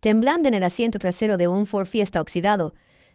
Temblando en el asiento trasero de un Ford Fiesta oxidado,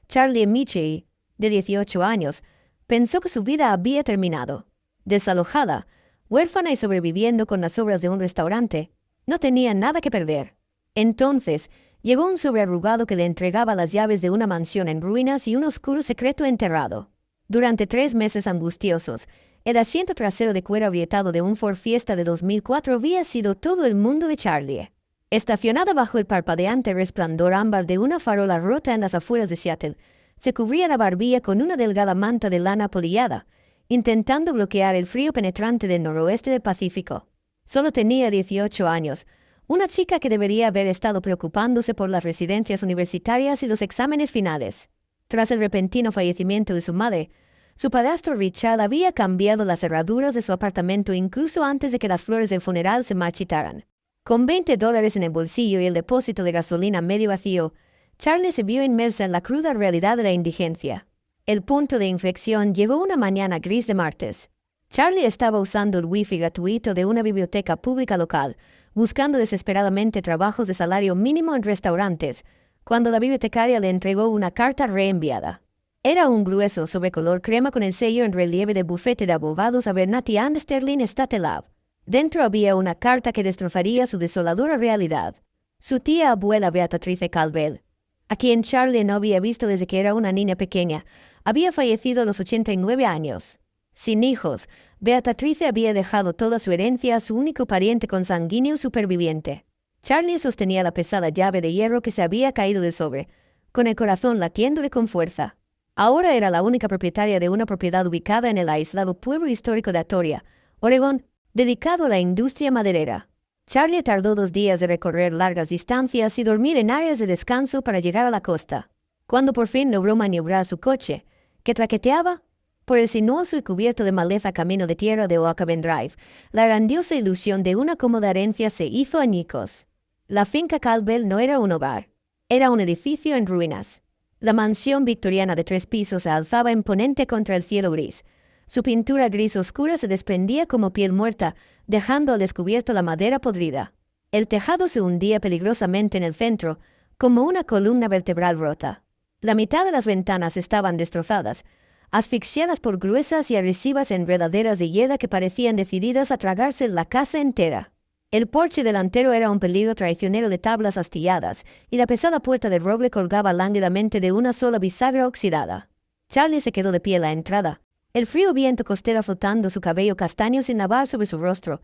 Charlie Michie, de 18 años, pensó que su vida había terminado. Desalojada, huérfana y sobreviviendo con las obras de un restaurante, no tenía nada que perder. Entonces, llegó un sobrearrugado que le entregaba las llaves de una mansión en ruinas y un oscuro secreto enterrado. Durante 3 meses angustiosos, el asiento trasero de cuero agrietado de un Ford Fiesta de 2004 había sido todo el mundo de Charlie. Estacionada bajo el parpadeante resplandor ámbar de una farola rota en las afueras de Seattle, se cubría la barbilla con una delgada manta de lana apolillada, intentando bloquear el frío penetrante del noroeste del Pacífico. Solo tenía 18 años, una chica que debería haber estado preocupándose por las residencias universitarias y los exámenes finales. Tras el repentino fallecimiento de su madre, su padrastro Richard había cambiado las cerraduras de su apartamento incluso antes de que las flores del funeral se marchitaran. Con $20 en el bolsillo y el depósito de gasolina medio vacío, Charlie se vio inmersa en la cruda realidad de la indigencia. El punto de inflexión llegó una mañana gris de martes. Charlie estaba usando el wifi gratuito de una biblioteca pública local, buscando desesperadamente trabajos de salario mínimo en restaurantes, cuando la bibliotecaria le entregó una carta reenviada. Era un grueso sobre color crema con el sello en relieve del bufete de abogados Abernathy and Sterling Estate Lab. Dentro había una carta que destrozaría su desoladora realidad. Su tía abuela Beatrice Calvel, a quien Charlie no había visto desde que era una niña pequeña, había fallecido a los 89 años. Sin hijos, Beatrice había dejado toda su herencia a su único pariente consanguíneo superviviente. Charlie sostenía la pesada llave de hierro que se había caído de sobre, con el corazón latiéndole con fuerza. Ahora era la única propietaria de una propiedad ubicada en el aislado pueblo histórico de Atoria, Oregón, dedicado a la industria maderera. Charlie tardó 2 días de recorrer largas distancias y dormir en áreas de descanso para llegar a la costa. Cuando por fin logró maniobrar su coche, que traqueteaba por el sinuoso y cubierto de maleza camino de tierra de Oakaben Drive, la grandiosa ilusión de una cómoda herencia se hizo añicos. La finca Calvel no era un hogar, era un edificio en ruinas. La mansión victoriana de 3 pisos se alzaba imponente contra el cielo gris. Su pintura gris oscura se desprendía como piel muerta, dejando al descubierto la madera podrida. El tejado se hundía peligrosamente en el centro, como una columna vertebral rota. La mitad de las ventanas estaban destrozadas, asfixiadas por gruesas y agresivas enredaderas de hiedra que parecían decididas a tragarse la casa entera. El porche delantero era un peligro traicionero de tablas astilladas, y la pesada puerta de roble colgaba lánguidamente de una sola bisagra oxidada. Charlie se quedó de pie a la entrada, el frío viento costero flotando su cabello castaño sin lavar sobre su rostro,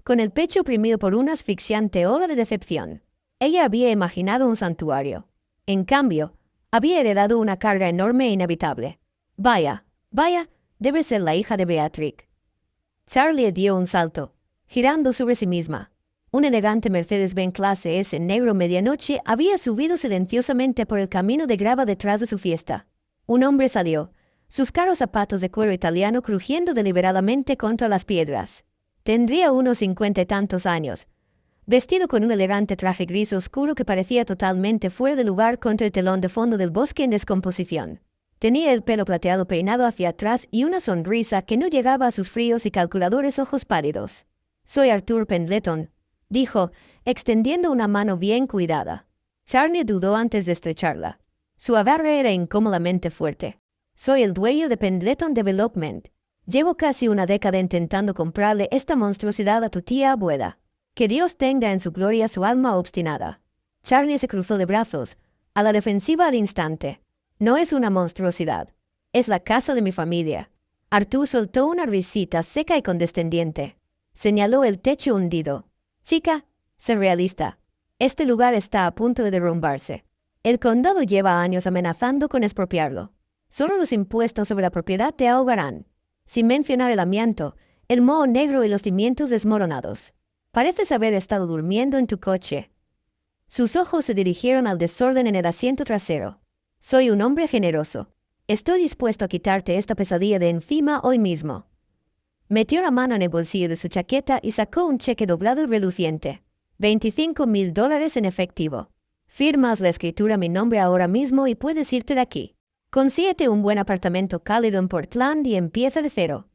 con el pecho oprimido por una asfixiante ola de decepción. Ella había imaginado un santuario. En cambio, había heredado una carga enorme e inhabitable. Vaya, debe ser la hija de Beatrix. Charlie dio un salto, girando sobre sí misma. Un elegante Mercedes-Benz clase S en negro medianoche había subido silenciosamente por el camino de grava detrás de su fiesta. Un hombre salió, sus caros zapatos de cuero italiano crujiendo deliberadamente contra las piedras. Tendría unos 50 y tantos años, vestido con un elegante traje gris oscuro que parecía totalmente fuera de lugar contra el telón de fondo del bosque en descomposición. Tenía el pelo plateado peinado hacia atrás y una sonrisa que no llegaba a sus fríos y calculadores ojos pálidos. «Soy Arthur Pendleton», dijo, extendiendo una mano bien cuidada. Charlie dudó antes de estrecharla. Su agarre era incómodamente fuerte. «Soy el dueño de Pendleton Development. Llevo casi una década intentando comprarle esta monstruosidad a tu tía abuela. Que Dios tenga en su gloria su alma obstinada». Charlie se cruzó de brazos, a la defensiva al instante. «No es una monstruosidad. Es la casa de mi familia». Arthur soltó una risita seca y condescendiente. Señaló el techo hundido. «Chica, sé realista. Este lugar está a punto de derrumbarse. El condado lleva años amenazando con expropiarlo. Solo los impuestos sobre la propiedad te ahogarán. Sin mencionar el amianto, el moho negro y los cimientos desmoronados. Pareces haber estado durmiendo en tu coche». Sus ojos se dirigieron al desorden en el asiento trasero. «Soy un hombre generoso. Estoy dispuesto a quitarte esta pesadilla de encima hoy mismo». Metió la mano en el bolsillo de su chaqueta y sacó un cheque doblado y reluciente. $25,000 en efectivo. «Firmas la escritura a mi nombre ahora mismo y puedes irte de aquí. Consíguete un buen apartamento cálido en Portland y empieza de cero».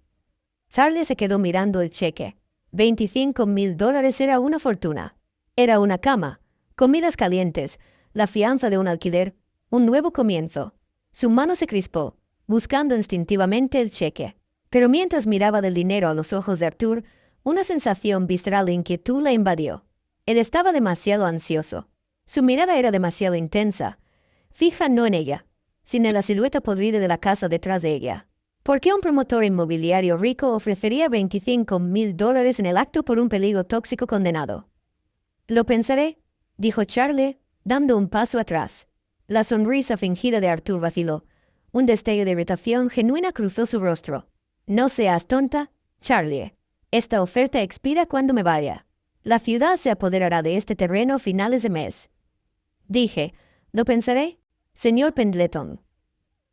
Charlie se quedó mirando el cheque. $25,000 era una fortuna. Era una cama, comidas calientes, la fianza de un alquiler, un nuevo comienzo. Su mano se crispó, buscando instintivamente el cheque. Pero mientras miraba del dinero a los ojos de Arthur, una sensación visceral de inquietud le invadió. Él estaba demasiado ansioso. Su mirada era demasiado intensa, fija no en ella, sino en la silueta podrida de la casa detrás de ella. ¿Por qué un promotor inmobiliario rico ofrecería $25,000 en el acto por un peligro tóxico condenado? Lo pensaré, dijo Charlie, dando un paso atrás. La sonrisa fingida de Arthur vaciló. Un destello de irritación genuina cruzó su rostro. No seas tonta, Charlie. Esta oferta expira cuando me vaya. La ciudad se apoderará de este terreno a finales de mes. Dije, lo pensaré, señor Pendleton.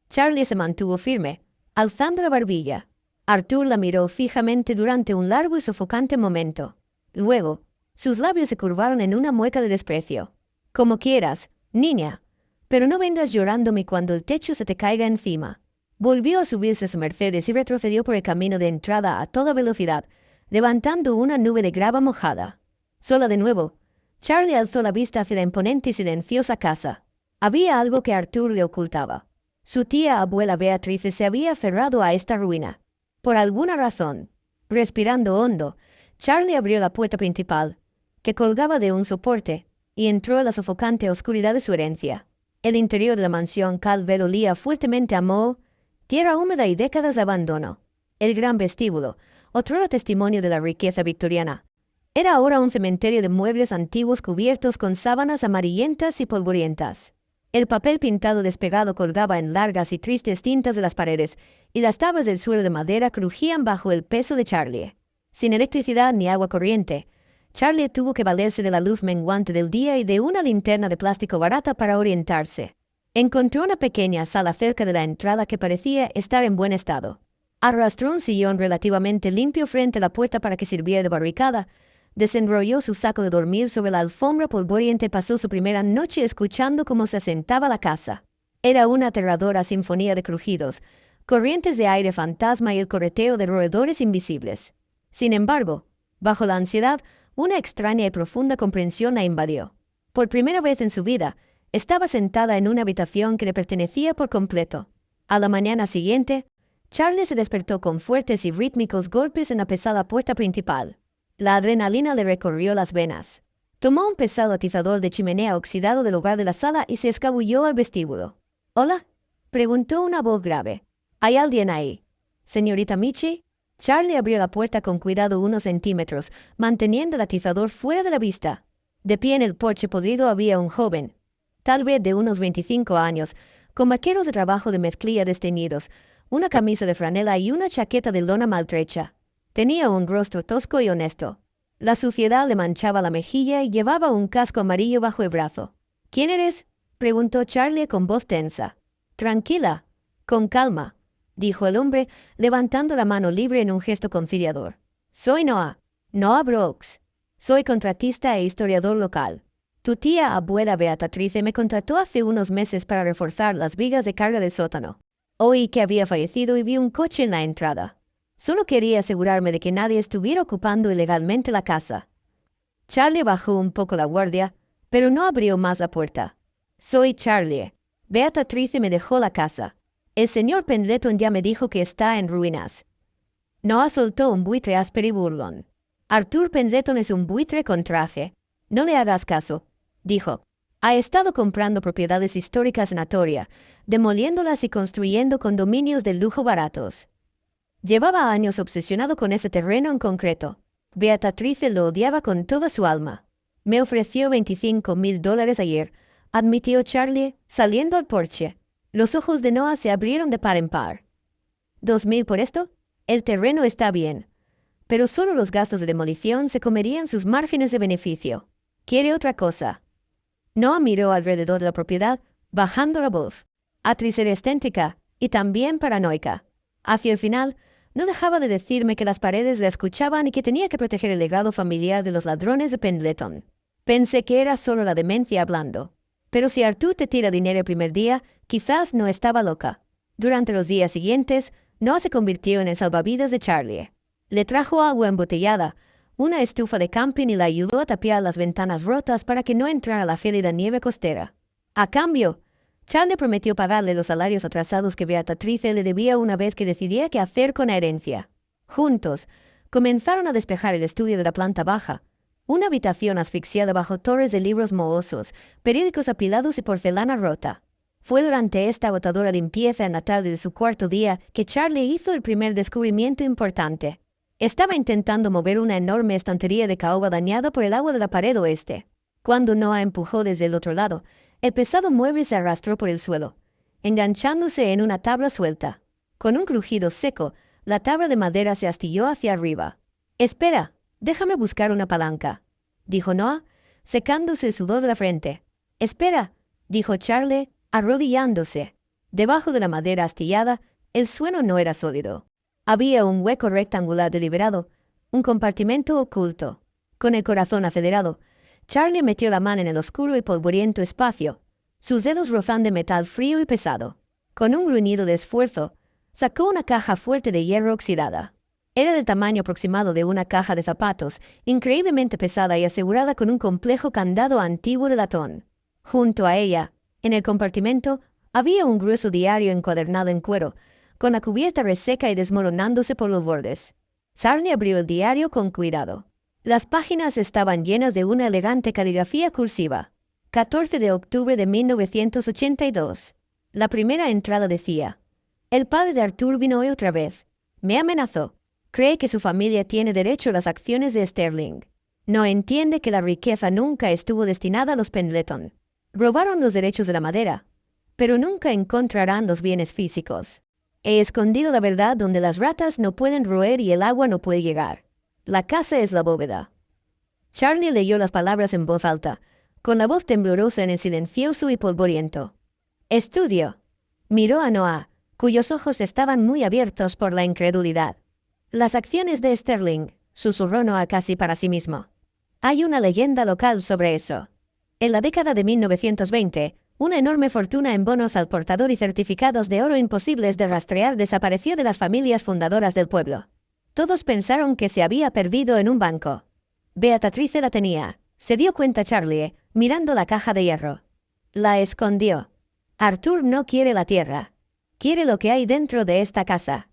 Charlie se mantuvo firme, alzando la barbilla. Arthur la miró fijamente durante un largo y sofocante momento. Luego, sus labios se curvaron en una mueca de desprecio. Como quieras, niña, pero no vengas llorándome cuando el techo se te caiga encima. Volvió a subirse a su Mercedes y retrocedió por el camino de entrada a toda velocidad, levantando una nube de grava mojada. Sola de nuevo, Charlie alzó la vista hacia la imponente y silenciosa casa. Había algo que Arthur le ocultaba. Su tía abuela Beatriz se había aferrado a esta ruina. Por alguna razón. Respirando hondo, Charlie abrió la puerta principal, que colgaba de un soporte, y entró en la sofocante oscuridad de su herencia. El interior de la mansión Calvel olía fuertemente a moho, tierra húmeda y décadas de abandono. El gran vestíbulo, otrora testimonio de la riqueza victoriana, era ahora un cementerio de muebles antiguos cubiertos con sábanas amarillentas y polvorientas. El papel pintado despegado colgaba en largas y tristes cintas de las paredes, y las tablas del suelo de madera crujían bajo el peso de Charlie. Sin electricidad ni agua corriente, Charlie tuvo que valerse de la luz menguante del día y de una linterna de plástico barata para orientarse. Encontró una pequeña sala cerca de la entrada que parecía estar en buen estado. Arrastró un sillón relativamente limpio frente a la puerta para que sirviera de barricada, desenrolló su saco de dormir sobre la alfombra polvorienta y pasó su primera noche escuchando cómo se asentaba la casa. Era una aterradora sinfonía de crujidos, corrientes de aire fantasma y el correteo de roedores invisibles. Sin embargo, bajo la ansiedad, una extraña y profunda comprensión la invadió. Por primera vez en su vida, estaba sentada en una habitación que le pertenecía por completo. A la mañana siguiente, Charlie se despertó con fuertes y rítmicos golpes en la pesada puerta principal. La adrenalina le recorrió las venas. Tomó un pesado atizador de chimenea oxidado del hogar de la sala y se escabulló al vestíbulo. «¿Hola?», preguntó una voz grave. «¿Hay alguien ahí? ¿Señorita Michi?» Charlie abrió la puerta con cuidado unos centímetros, manteniendo el atizador fuera de la vista. De pie en el porche podrido había un joven, tal vez de unos 25 años, con vaqueros de trabajo de mezclilla desteñidos, una camisa de franela y una chaqueta de lona maltrecha. Tenía un rostro tosco y honesto. La suciedad le manchaba la mejilla y llevaba un casco amarillo bajo el brazo. «¿Quién eres?», preguntó Charlie con voz tensa. «Tranquila, con calma», dijo el hombre, levantando la mano libre en un gesto conciliador. «Soy Noah Brooks. Soy contratista e historiador local. Tu tía abuela Beatriz me contrató hace unos meses para reforzar las vigas de carga del sótano. Oí que había fallecido y vi un coche en la entrada. Solo quería asegurarme de que nadie estuviera ocupando ilegalmente la casa». Charlie bajó un poco la guardia, pero no abrió más la puerta. «Soy Charlie. Beatriz me dejó la casa. El señor Pendleton ya me dijo que está en ruinas». Noah soltó un buitre áspero y burlón. «Arthur Pendleton es un buitre con traje. No le hagas caso», dijo. «Ha estado comprando propiedades históricas en Atoria, demoliéndolas y construyendo condominios de lujo baratos. Llevaba años obsesionado con ese terreno en concreto. Beatriz lo odiaba con toda su alma. Me ofreció $25,000 ayer», admitió Charlie, saliendo al porche. Los ojos de Noah se abrieron de par en par. «¿2,000 por esto? El terreno está bien, pero solo los gastos de demolición se comerían sus márgenes de beneficio. ¿Quiere otra cosa?». Noah miró alrededor de la propiedad, bajando la voz. Atriz era esténtica y también paranoica. Hacia el final, no dejaba de decirme que las paredes la escuchaban y que tenía que proteger el legado familiar de los ladrones de Pendleton. Pensé que era solo la demencia hablando. Pero si Arthur te tira dinero el primer día, quizás no estaba loca. Durante los días siguientes, Noah se convirtió en el salvavidas de Charlie. Le trajo agua embotellada, una estufa de camping y la ayudó a tapiar las ventanas rotas para que no entrara la gélida nieve costera. A cambio, Charlie prometió pagarle los salarios atrasados que Beatrice le debía una vez que decidiera qué hacer con la herencia. Juntos, comenzaron a despejar el estudio de la planta baja, una habitación asfixiada bajo torres de libros mohosos, periódicos apilados y porcelana rota. Fue durante esta agotadora limpieza en la tarde de su cuarto día que Charlie hizo el primer descubrimiento importante. Estaba intentando mover una enorme estantería de caoba dañada por el agua de la pared oeste. Cuando Noah empujó desde el otro lado, el pesado mueble se arrastró por el suelo, enganchándose en una tabla suelta. Con un crujido seco, la tabla de madera se astilló hacia arriba. «Espera, déjame buscar una palanca», dijo Noah, secándose el sudor de la frente. «Espera», dijo Charlie, arrodillándose. Debajo de la madera astillada, el suelo no era sólido. Había un hueco rectangular deliberado, un compartimento oculto. Con el corazón acelerado, Charlie metió la mano en el oscuro y polvoriento espacio. Sus dedos rozan de metal frío y pesado. Con un gruñido de esfuerzo, sacó una caja fuerte de hierro oxidada. Era del tamaño aproximado de una caja de zapatos, increíblemente pesada y asegurada con un complejo candado antiguo de latón. Junto a ella, en el compartimento, había un grueso diario encuadernado en cuero, con la cubierta reseca y desmoronándose por los bordes. Charlie abrió el diario con cuidado. Las páginas estaban llenas de una elegante caligrafía cursiva. 14 de octubre de 1982. La primera entrada decía: «El padre de Arthur vino hoy otra vez. Me amenazó. Cree que su familia tiene derecho a las acciones de Sterling. No entiende que la riqueza nunca estuvo destinada a los Pendleton. Robaron los derechos de la madera, pero nunca encontrarán los bienes físicos. He escondido la verdad donde las ratas no pueden roer y el agua no puede llegar. La casa es la bóveda». Charlie leyó las palabras en voz alta, con la voz temblorosa en el silencioso y polvoriento. «Estudio». Miró a Noah, cuyos ojos estaban muy abiertos por la incredulidad. «Las acciones de Sterling», susurró Noah casi para sí mismo. «Hay una leyenda local sobre eso. En la década de 1920, una enorme fortuna en bonos al portador y certificados de oro imposibles de rastrear desapareció de las familias fundadoras del pueblo. Todos pensaron que se había perdido en un banco. Beatrice la tenía, se dio cuenta Charlie, mirando la caja de hierro. La escondió. Arthur no quiere la tierra. Quiere lo que hay dentro de esta casa».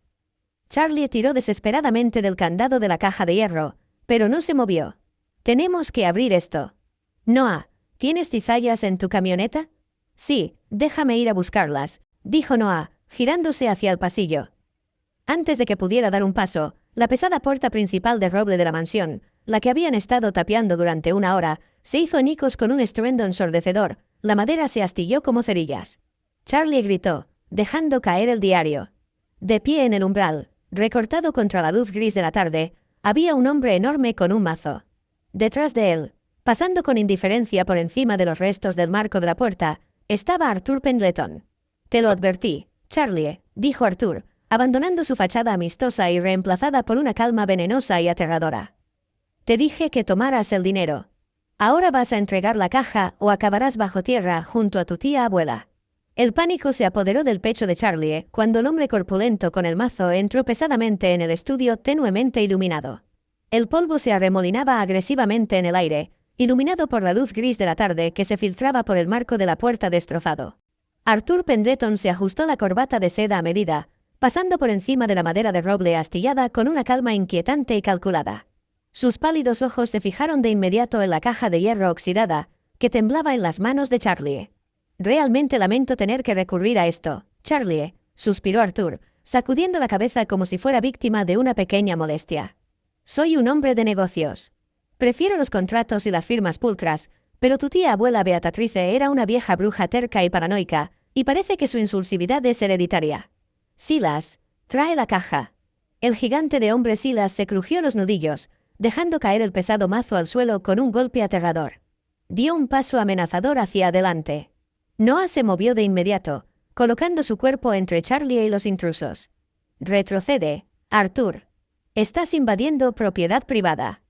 Charlie tiró desesperadamente del candado de la caja de hierro, pero no se movió. «Tenemos que abrir esto». «Noah, ¿tienes cizallas en tu camioneta?» «Sí, déjame ir a buscarlas», dijo Noah, girándose hacia el pasillo. Antes de que pudiera dar un paso, la pesada puerta principal de roble de la mansión, la que habían estado tapiando durante una hora, se hizo añicos con un estruendo ensordecedor. La madera se astilló como cerillas. Charlie gritó, dejando caer el diario. De pie en el umbral, recortado contra la luz gris de la tarde, había un hombre enorme con un mazo. Detrás de él, pasando con indiferencia por encima de los restos del marco de la puerta, estaba Arthur Pendleton. «Te lo advertí, Charlie», dijo Arthur, abandonando su fachada amistosa y reemplazada por una calma venenosa y aterradora. «Te dije que tomaras el dinero. Ahora vas a entregar la caja o acabarás bajo tierra junto a tu tía abuela». El pánico se apoderó del pecho de Charlie cuando el hombre corpulento con el mazo entró pesadamente en el estudio tenuemente iluminado. El polvo se arremolinaba agresivamente en el aire, iluminado por la luz gris de la tarde que se filtraba por el marco de la puerta destrozado. Arthur Pendleton se ajustó la corbata de seda a medida, pasando por encima de la madera de roble astillada con una calma inquietante y calculada. Sus pálidos ojos se fijaron de inmediato en la caja de hierro oxidada, que temblaba en las manos de Charlie. «Realmente lamento tener que recurrir a esto, Charlie», suspiró Arthur, sacudiendo la cabeza como si fuera víctima de una pequeña molestia. «Soy un hombre de negocios. Prefiero los contratos y las firmas pulcras, pero tu tía abuela Beatrice era una vieja bruja terca y paranoica, y parece que su impulsividad es hereditaria. Silas, trae la caja». El gigante de hombre Silas se crujió los nudillos, dejando caer el pesado mazo al suelo con un golpe aterrador. Dio un paso amenazador hacia adelante. Noah se movió de inmediato, colocando su cuerpo entre Charlie y los intrusos. «Retrocede, Arthur. Estás invadiendo propiedad privada.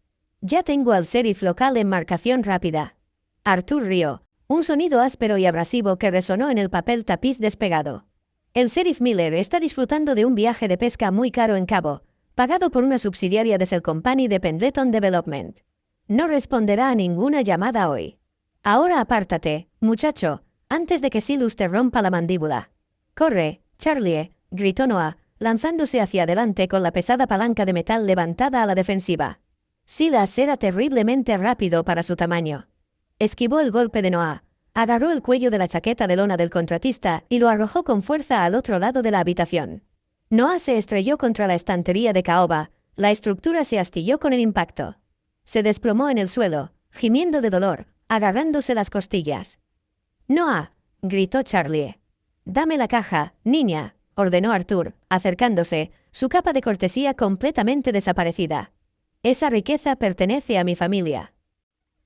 Ya tengo al sheriff local en marcación rápida». Arthur rió, un sonido áspero y abrasivo que resonó en el papel tapiz despegado. «El sheriff Miller está disfrutando de un viaje de pesca muy caro en Cabo, pagado por una subsidiaria de Shell Company de Pendleton Development. No responderá a ninguna llamada hoy. Ahora apártate, muchacho, antes de que Silas te rompa la mandíbula. «¡Corre, Charlie!», gritó Noah, lanzándose hacia adelante con la pesada palanca de metal levantada a la defensiva. Silas era terriblemente rápido para su tamaño. Esquivó el golpe de Noah, agarró el cuello de la chaqueta de lona del contratista y lo arrojó con fuerza al otro lado de la habitación. Noah se estrelló contra la estantería de caoba, la estructura se astilló con el impacto. Se desplomó en el suelo, gimiendo de dolor, agarrándose las costillas. «¡Noah!», gritó Charlie. «Dame la caja, niña», ordenó Arthur, acercándose, su capa de cortesía completamente desaparecida. «Esa riqueza pertenece a mi familia».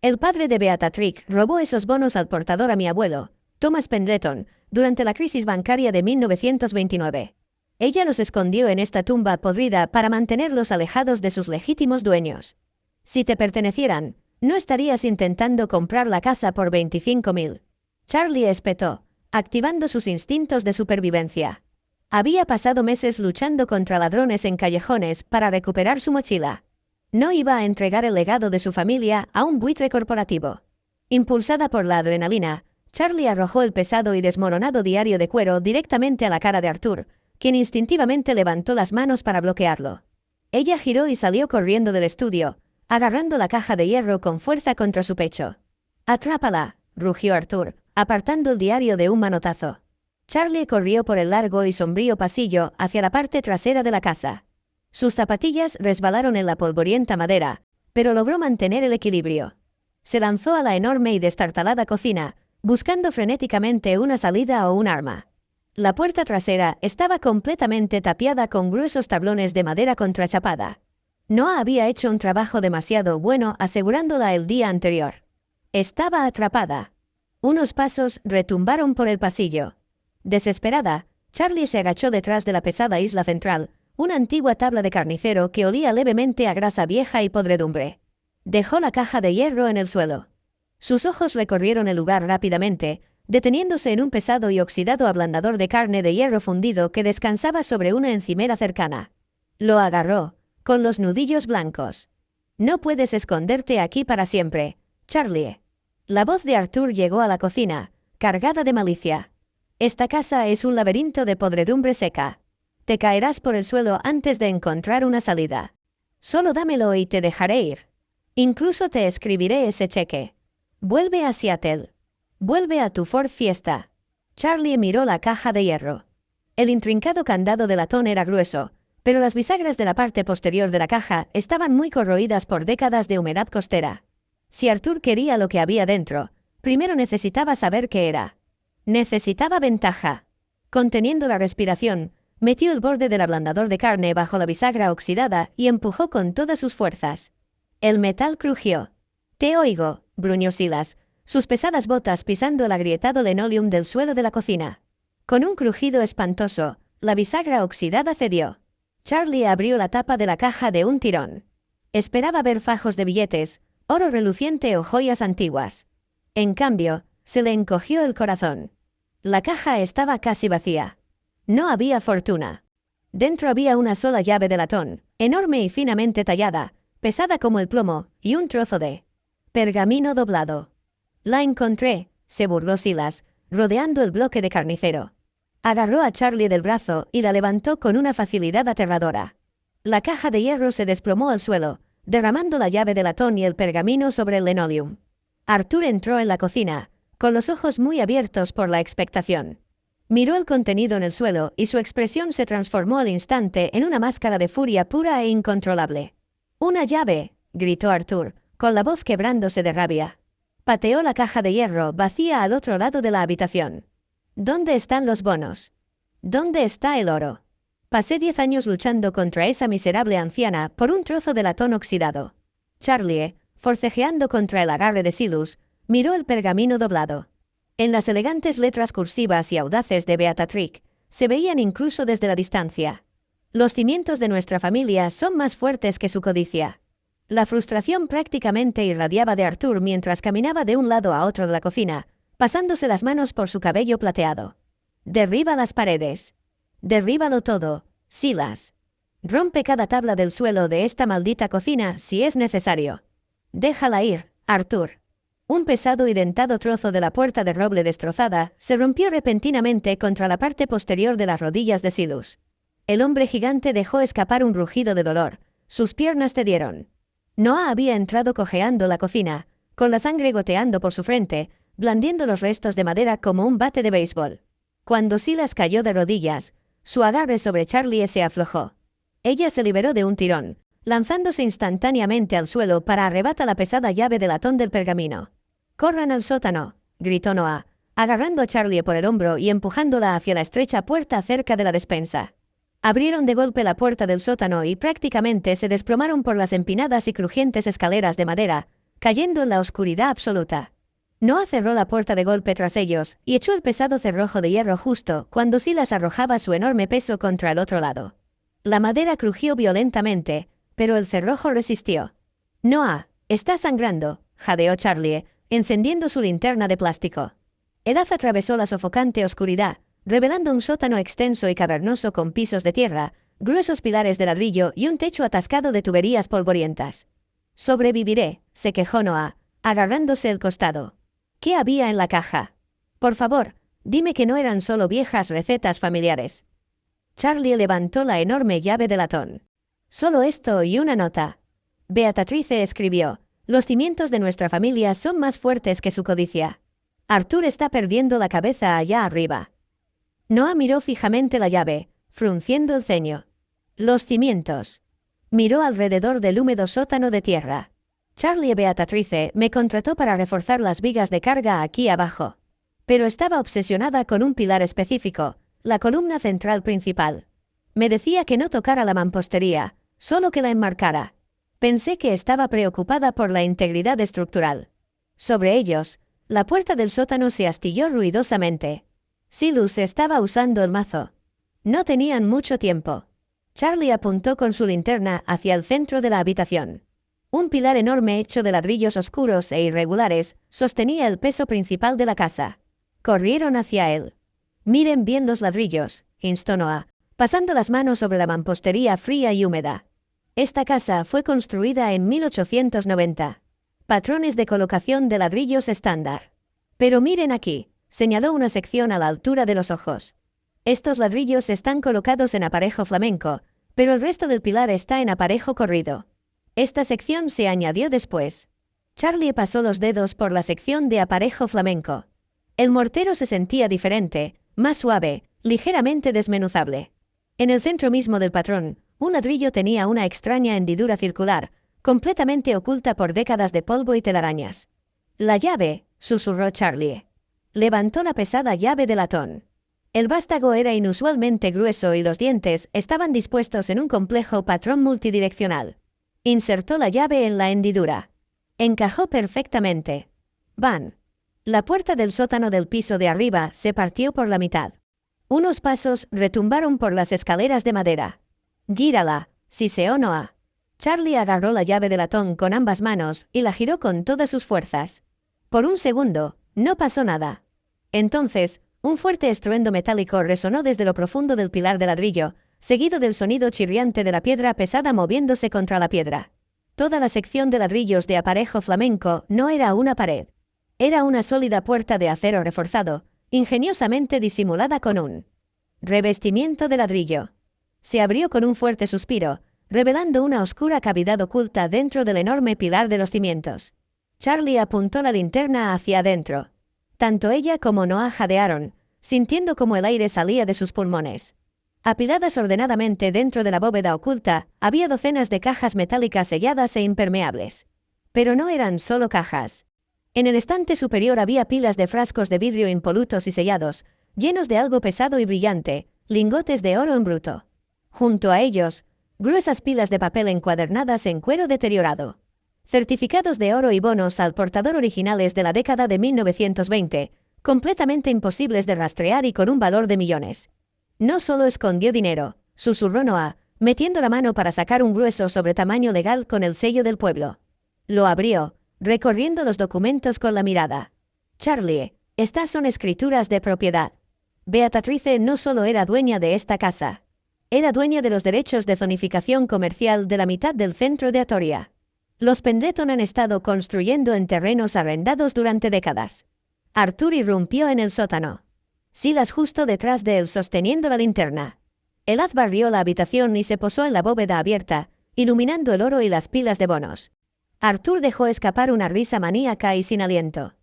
El padre de Beatrice robó esos bonos al portador a mi abuelo, Thomas Pendleton, durante la crisis bancaria de 1929. Ella los escondió en esta tumba podrida para mantenerlos alejados de sus legítimos dueños. Si te pertenecieran, no estarías intentando comprar la casa por 25.000. Charlie espetó, activando sus instintos de supervivencia. Había pasado meses luchando contra ladrones en callejones para recuperar su mochila. No iba a entregar el legado de su familia a un buitre corporativo. Impulsada por la adrenalina, Charlie arrojó el pesado y desmoronado diario de cuero directamente a la cara de Arthur, quien instintivamente levantó las manos para bloquearlo. Ella giró y salió corriendo del estudio, agarrando la caja de hierro con fuerza contra su pecho. «¡Atrápala!», rugió Arthur, apartando el diario de un manotazo. Charlie corrió por el largo y sombrío pasillo hacia la parte trasera de la casa. Sus zapatillas resbalaron en la polvorienta madera, pero logró mantener el equilibrio. Se lanzó a la enorme y destartalada cocina, buscando frenéticamente una salida o un arma. La puerta trasera estaba completamente tapiada con gruesos tablones de madera contrachapada. No había hecho un trabajo demasiado bueno asegurándola el día anterior. Estaba atrapada. Unos pasos retumbaron por el pasillo. Desesperada, Charlie se agachó detrás de la pesada isla central, una antigua tabla de carnicero que olía levemente a grasa vieja y podredumbre. Dejó la caja de hierro en el suelo. Sus ojos recorrieron el lugar rápidamente, deteniéndose en un pesado y oxidado ablandador de carne de hierro fundido que descansaba sobre una encimera cercana. Lo agarró, con los nudillos blancos. «No puedes esconderte aquí para siempre, Charlie». La voz de Arthur llegó a la cocina, cargada de malicia. «Esta casa es un laberinto de podredumbre seca. Te caerás por el suelo antes de encontrar una salida. Solo dámelo y te dejaré ir. Incluso te escribiré ese cheque. Vuelve a Seattle. Vuelve a tu Ford Fiesta». Charlie miró la caja de hierro. El intrincado candado de latón era grueso, pero las bisagras de la parte posterior de la caja estaban muy corroídas por décadas de humedad costera. Si Arthur quería lo que había dentro, primero necesitaba saber qué era. Necesitaba ventaja. Conteniendo la respiración, metió el borde del ablandador de carne bajo la bisagra oxidada y empujó con todas sus fuerzas. El metal crujió. «Te oigo», gruñó Silas, sus pesadas botas pisando el agrietado linoleum del suelo de la cocina. Con un crujido espantoso, la bisagra oxidada cedió. Charlie abrió la tapa de la caja de un tirón. Esperaba ver fajos de billetes, oro reluciente o joyas antiguas. En cambio, se le encogió el corazón. La caja estaba casi vacía. No había fortuna. Dentro había una sola llave de latón, enorme y finamente tallada, pesada como el plomo, y un trozo de pergamino doblado. «La encontré», se burló Silas, rodeando el bloque de carnicero. Agarró a Charlie del brazo y la levantó con una facilidad aterradora. La caja de hierro se desplomó al suelo, derramando la llave de latón y el pergamino sobre el linoleum. Arthur entró en la cocina, con los ojos muy abiertos por la expectación. Miró el contenido en el suelo y su expresión se transformó al instante en una máscara de furia pura e incontrolable. «¡Una llave!», gritó Arthur, con la voz quebrándose de rabia. Pateó la caja de hierro vacía al otro lado de la habitación. «¿Dónde están los bonos? ¿Dónde está el oro? Pasé 10 años luchando contra esa miserable anciana por un trozo de latón oxidado». Charlie, forcejeando contra el agarre de Silas, miró el pergamino doblado. En las elegantes letras cursivas y audaces de Beatrice, se veían incluso desde la distancia. «Los cimientos de nuestra familia son más fuertes que su codicia». La frustración prácticamente irradiaba de Arthur mientras caminaba de un lado a otro de la cocina, pasándose las manos por su cabello plateado. «Derriba las paredes. Derríbalo todo, Silas. Rompe cada tabla del suelo de esta maldita cocina si es necesario. Déjala ir, Arthur». Un pesado y dentado trozo de la puerta de roble destrozada se rompió repentinamente contra la parte posterior de las rodillas de Silas. El hombre gigante dejó escapar un rugido de dolor. Sus piernas cedieron. Noah había entrado cojeando la cocina, con la sangre goteando por su frente, blandiendo los restos de madera como un bate de béisbol. Cuando Silas cayó de rodillas, su agarre sobre Charlie se aflojó. Ella se liberó de un tirón, lanzándose instantáneamente al suelo para arrebatar la pesada llave de latón del pergamino. «¡Corran al sótano!», gritó Noah, agarrando a Charlie por el hombro y empujándola hacia la estrecha puerta cerca de la despensa. Abrieron de golpe la puerta del sótano y prácticamente se desplomaron por las empinadas y crujientes escaleras de madera, cayendo en la oscuridad absoluta. Noah cerró la puerta de golpe tras ellos y echó el pesado cerrojo de hierro justo cuando Silas arrojaba su enorme peso contra el otro lado. La madera crujió violentamente, pero el cerrojo resistió. «Noah, está sangrando», jadeó Charlie, encendiendo su linterna de plástico. El haz atravesó la sofocante oscuridad, revelando un sótano extenso y cavernoso con pisos de tierra, gruesos pilares de ladrillo y un techo atascado de tuberías polvorientas. «Sobreviviré», se quejó Noah, agarrándose el costado. «¿Qué había en la caja? Por favor, dime que no eran solo viejas recetas familiares». Charlie levantó la enorme llave de latón. «Solo esto y una nota». Beatrice escribió: «Los cimientos de nuestra familia son más fuertes que su codicia. Arthur está perdiendo la cabeza allá arriba». Noah miró fijamente la llave, frunciendo el ceño. «Los cimientos». Miró alrededor del húmedo sótano de tierra. «Charlie y Beatrice me contrató para reforzar las vigas de carga aquí abajo. Pero estaba obsesionada con un pilar específico, la columna central principal. Me decía que no tocara la mampostería, solo que la enmarcara. Pensé que estaba preocupada por la integridad estructural». Sobre ellos, la puerta del sótano se astilló ruidosamente. Silas estaba usando el mazo. No tenían mucho tiempo. Charlie apuntó con su linterna hacia el centro de la habitación. Un pilar enorme hecho de ladrillos oscuros e irregulares sostenía el peso principal de la casa. Corrieron hacia él. «Miren bien los ladrillos», instó Noah, pasando las manos sobre la mampostería fría y húmeda. Esta casa fue construida en 1890. Patrones de colocación de ladrillos estándar. «Pero miren aquí», señaló una sección a la altura de los ojos. «Estos ladrillos están colocados en aparejo flamenco, pero el resto del pilar está en aparejo corrido». Esta sección se añadió después. Charlie pasó los dedos por la sección de aparejo flamenco. El mortero se sentía diferente, más suave, ligeramente desmenuzable. En el centro mismo del patrón, un ladrillo tenía una extraña hendidura circular, completamente oculta por décadas de polvo y telarañas. «La llave», susurró Charlie. Levantó la pesada llave de latón. El vástago era inusualmente grueso y los dientes estaban dispuestos en un complejo patrón multidireccional. Insertó la llave en la hendidura. Encajó perfectamente. «Van». La puerta del sótano del piso de arriba se partió por la mitad. Unos pasos retumbaron por las escaleras de madera. «Gírala», siseó Noah. Charlie agarró la llave de latón con ambas manos y la giró con todas sus fuerzas. Por un segundo, no pasó nada. Entonces, un fuerte estruendo metálico resonó desde lo profundo del pilar de ladrillo, seguido del sonido chirriante de la piedra pesada moviéndose contra la piedra. Toda la sección de ladrillos de aparejo flamenco no era una pared. Era una sólida puerta de acero reforzado, ingeniosamente disimulada con un revestimiento de ladrillo. Se abrió con un fuerte suspiro, revelando una oscura cavidad oculta dentro del enorme pilar de los cimientos. Charlie apuntó la linterna hacia adentro. Tanto ella como Noah jadearon, sintiendo como el aire salía de sus pulmones. Apiladas ordenadamente dentro de la bóveda oculta, había docenas de cajas metálicas selladas e impermeables. Pero no eran solo cajas. En el estante superior había pilas de frascos de vidrio impolutos y sellados, llenos de algo pesado y brillante, lingotes de oro en bruto. Junto a ellos, gruesas pilas de papel encuadernadas en cuero deteriorado. Certificados de oro y bonos al portador originales de la década de 1920, completamente imposibles de rastrear y con un valor de millones. «No solo escondió dinero», susurró Noah, metiendo la mano para sacar un grueso sobre tamaño legal con el sello del pueblo. Lo abrió, recorriendo los documentos con la mirada. «Charlie, estas son escrituras de propiedad. Beatrice no solo era dueña de esta casa. Era dueña de los derechos de zonificación comercial de la mitad del centro de Atoria. Los Pendleton han estado construyendo en terrenos arrendados durante décadas. Arthur irrumpió en el sótano. Silas justo detrás de él sosteniendo la linterna. El haz barrió la habitación y se posó en la bóveda abierta, iluminando el oro y las pilas de bonos. Arthur dejó escapar una risa maníaca y sin aliento.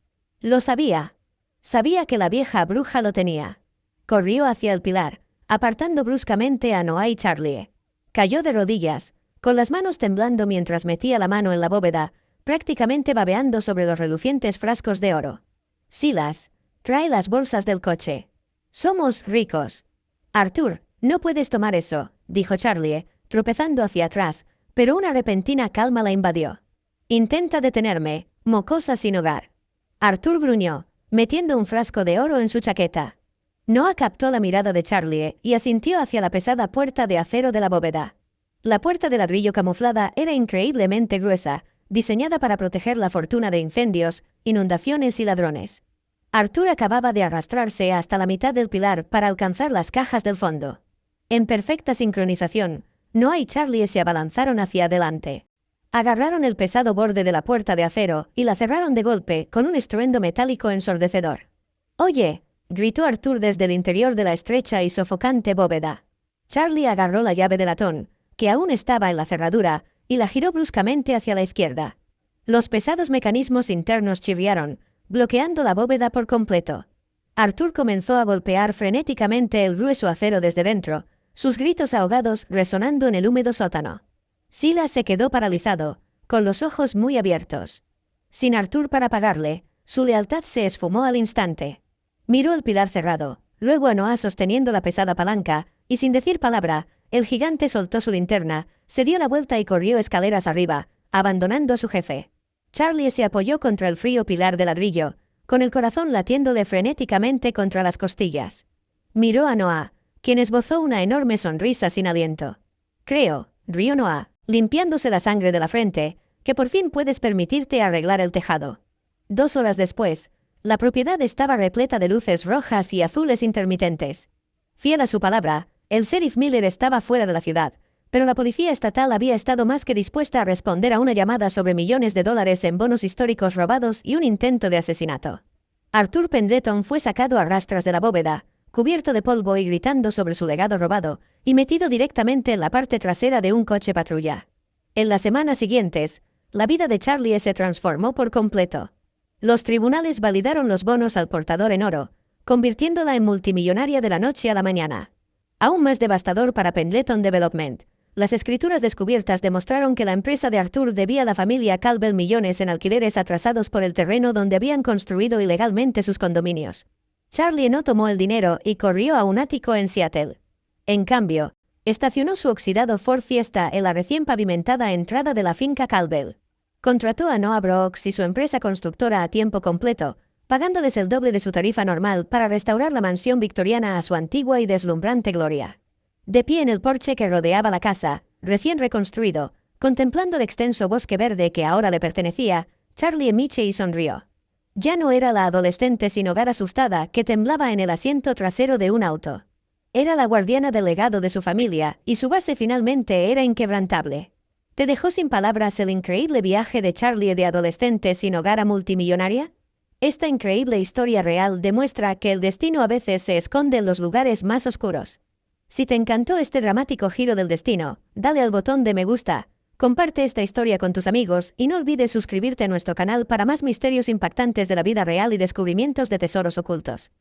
Lo sabía. Sabía que la vieja bruja lo tenía. Corrió hacia el pilar, apartando bruscamente a Noah y Charlie. Cayó de rodillas, con las manos temblando mientras metía la mano en la bóveda, prácticamente babeando sobre los relucientes frascos de oro. Silas, trae las bolsas del coche. Somos ricos. Arthur, no puedes tomar eso, dijo Charlie, tropezando hacia atrás, pero una repentina calma la invadió. Intenta detenerme, mocosa sin hogar. Arthur gruñó, metiendo un frasco de oro en su chaqueta. Noah captó la mirada de Charlie y asintió hacia la pesada puerta de acero de la bóveda. La puerta de ladrillo camuflada era increíblemente gruesa, diseñada para proteger la fortuna de incendios, inundaciones y ladrones. Arthur acababa de arrastrarse hasta la mitad del pilar para alcanzar las cajas del fondo. En perfecta sincronización, Noah y Charlie se abalanzaron hacia adelante. Agarraron el pesado borde de la puerta de acero y la cerraron de golpe con un estruendo metálico ensordecedor. «¡Oye!», gritó Arthur desde el interior de la estrecha y sofocante bóveda. Charlie agarró la llave de latón, que aún estaba en la cerradura, y la giró bruscamente hacia la izquierda. Los pesados mecanismos internos chirriaron, bloqueando la bóveda por completo. Arthur comenzó a golpear frenéticamente el grueso acero desde dentro, sus gritos ahogados resonando en el húmedo sótano. Silas se quedó paralizado, con los ojos muy abiertos. Sin Arthur para pagarle, su lealtad se esfumó al instante. Miró el pilar cerrado, luego a Noah sosteniendo la pesada palanca, y sin decir palabra, el gigante soltó su linterna, se dio la vuelta y corrió escaleras arriba, abandonando a su jefe. Charlie se apoyó contra el frío pilar de ladrillo, con el corazón latiéndole frenéticamente contra las costillas. Miró a Noah, quien esbozó una enorme sonrisa sin aliento. «Creo», rió Noah, limpiándose la sangre de la frente, «que por fin puedes permitirte arreglar el tejado». 2 horas después, la propiedad estaba repleta de luces rojas y azules intermitentes. Fiel a su palabra, el sheriff Miller estaba fuera de la ciudad, pero la policía estatal había estado más que dispuesta a responder a una llamada sobre millones de dólares en bonos históricos robados y un intento de asesinato. Arthur Pendleton fue sacado a rastras de la bóveda, cubierto de polvo y gritando sobre su legado robado, y metido directamente en la parte trasera de un coche patrulla. En las semanas siguientes, la vida de Charlie se transformó por completo. Los tribunales validaron los bonos al portador en oro, convirtiéndola en multimillonaria de la noche a la mañana. Aún más devastador para Pendleton Development, las escrituras descubiertas demostraron que la empresa de Arthur debía a la familia Calvel millones en alquileres atrasados por el terreno donde habían construido ilegalmente sus condominios. Charlie no tomó el dinero y corrió a un ático en Seattle. En cambio, estacionó su oxidado Ford Fiesta en la recién pavimentada entrada de la finca Calvel. Contrató a Noah Brooks y su empresa constructora a tiempo completo, pagándoles el doble de su tarifa normal para restaurar la mansión victoriana a su antigua y deslumbrante gloria. De pie en el porche que rodeaba la casa, recién reconstruido, contemplando el extenso bosque verde que ahora le pertenecía, Charlie Michie sonrió. Ya no era la adolescente sin hogar asustada que temblaba en el asiento trasero de un auto. Era la guardiana del legado de su familia, y su base finalmente era inquebrantable. ¿Te dejó sin palabras el increíble viaje de Charlie de adolescente sin hogar a multimillonaria? Esta increíble historia real demuestra que el destino a veces se esconde en los lugares más oscuros. Si te encantó este dramático giro del destino, dale al botón de me gusta, comparte esta historia con tus amigos y no olvides suscribirte a nuestro canal para más misterios impactantes de la vida real y descubrimientos de tesoros ocultos.